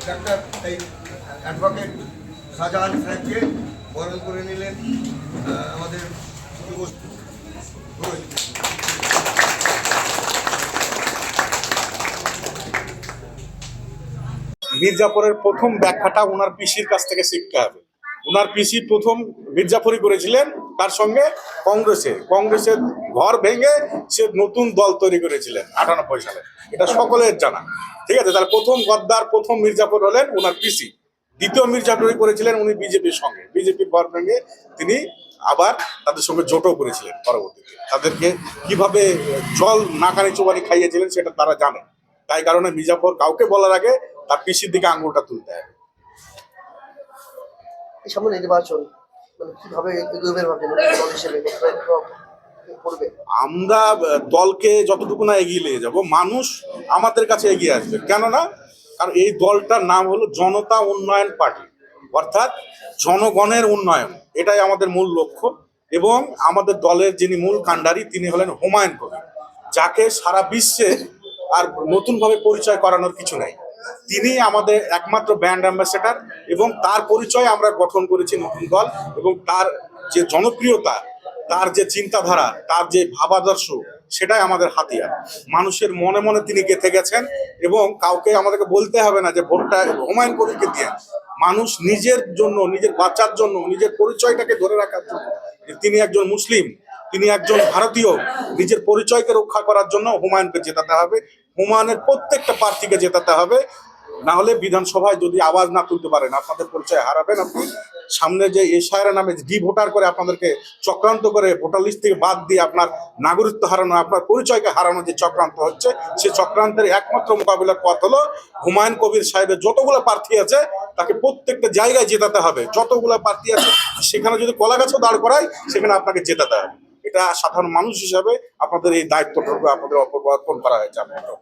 Doctor advocate Shahjahan সাহেবকে বরণ করে নিলেন আমাদের মির্জাপুরের প্রথম ব্যাখ্যাটা ওনার পিসির কাছ থেকে শিখতে হবে। ওনার পিসি প্রথম মির্জাপুরি করেছিলেন তার সঙ্গে কংগ্রেসের ঘর ভেঙে সে নতুন দল তৈরি করেছিলেন 98 সালে। এটা সকলের জানা, ঠিক আছে। তাহলে প্রথম গদ্দার, প্রথম মির্জাপুর হলেন ওনার পিসি। দ্বিতীয় মির্জাপুরি করেছিলেন উনি বিজেপির সঙ্গে, বিজেপির ঘর ভেঙে তিনি আবার তাদের সঙ্গে জোটও করেছিলেন। পরবর্তীতে তাদেরকে কিভাবে জল নাকানি চোবানি খাইয়েছিলেন সেটা তারা জানে। তাই কারণে মির্জাপুর কাউকে বলার আগে তার পিসির দিকে আঙুলটা তুলতে হবে। সামনে নির্বাচন কিভাবে আমরা দলকে যতটুকু না এগিয়ে নিয়ে যাব, মানুষ আমাদের কাছে এগিয়ে আসবে। কেননা কারণ এই দলটার নাম হলো জনতা উন্নয়ন পার্টি, অর্থাৎ জনগণের উন্নয়ন, এটাই আমাদের মূল লক্ষ্য। এবং আমাদের দলের যিনি মূল কাণ্ডারি তিনি হলেন হুমায়ুন কবির, যাকে সারা বিশ্বে আর নতুনভাবে পরিচয় করানোর কিছু নাই। তিনি আমাদের একমাত্র ব্র্যান্ড অ্যাম্বাসেডর এবং তার পরিচয় আমরা গঠন করেছি নতুন দল। এবং তার যে জনপ্রিয়তা, তার যে চিন্তাধারা, তার যে ভাবাদর্শ, সেটাই আমাদের হাতিয়ার। মানুষের মনে মনে তিনি গেঁথে গেছেন এবং কাউকে আমাদেরকে বলতে হবে না যে ভোটটা হুমায়ুন কবিরকে দিয়ে। মানুষ নিজের জন্য, নিজের বাঁচার জন্য, নিজের পরিচয়টাকে ধরে রাখার জন্য, তিনি একজন মুসলিম, তিনি একজন ভারতীয়, নিজের পরিচয়কে রক্ষা করার জন্য হুমায়ুনকে জেতাতে হবে। হুমায়ুনের প্রত্যেকটা প্রার্থীকে জেতাতে হবে। না হলে বিধানসভায় যদি আওয়াজ না তুলতে পারেন আপনাদের পরিচয় হারাবেন আপনি। সামনে যে এশায়রা নামে ডি ভোটার করে আপনাদেরকে চক্রান্ত করে ভোটার লিস্ট থেকে বাদ দিয়ে আপনার নাগরিকত্ব হারানো, আপনার পরিচয়কে হারানোর যে চক্রান্ত হচ্ছে, সেই চক্রান্তের একমাত্র মোকাবিলার পথ হলো হুমায়ুন কবির সাহেবের যতগুলো প্রার্থী আছে তাকে প্রত্যেকটা জায়গায় জেতাতে হবে। যতগুলো প্রার্থী আছে সেখানে যদি কলা গাছও দাঁড় করায় সেখানে আপনাকে জেতাতে হবে। এটা সাধারণ মানুষ হিসাবে আপনাদের এই দায়িত্বটুকু আপনাদের অর্পণ করা হয়েছে আপনাদের।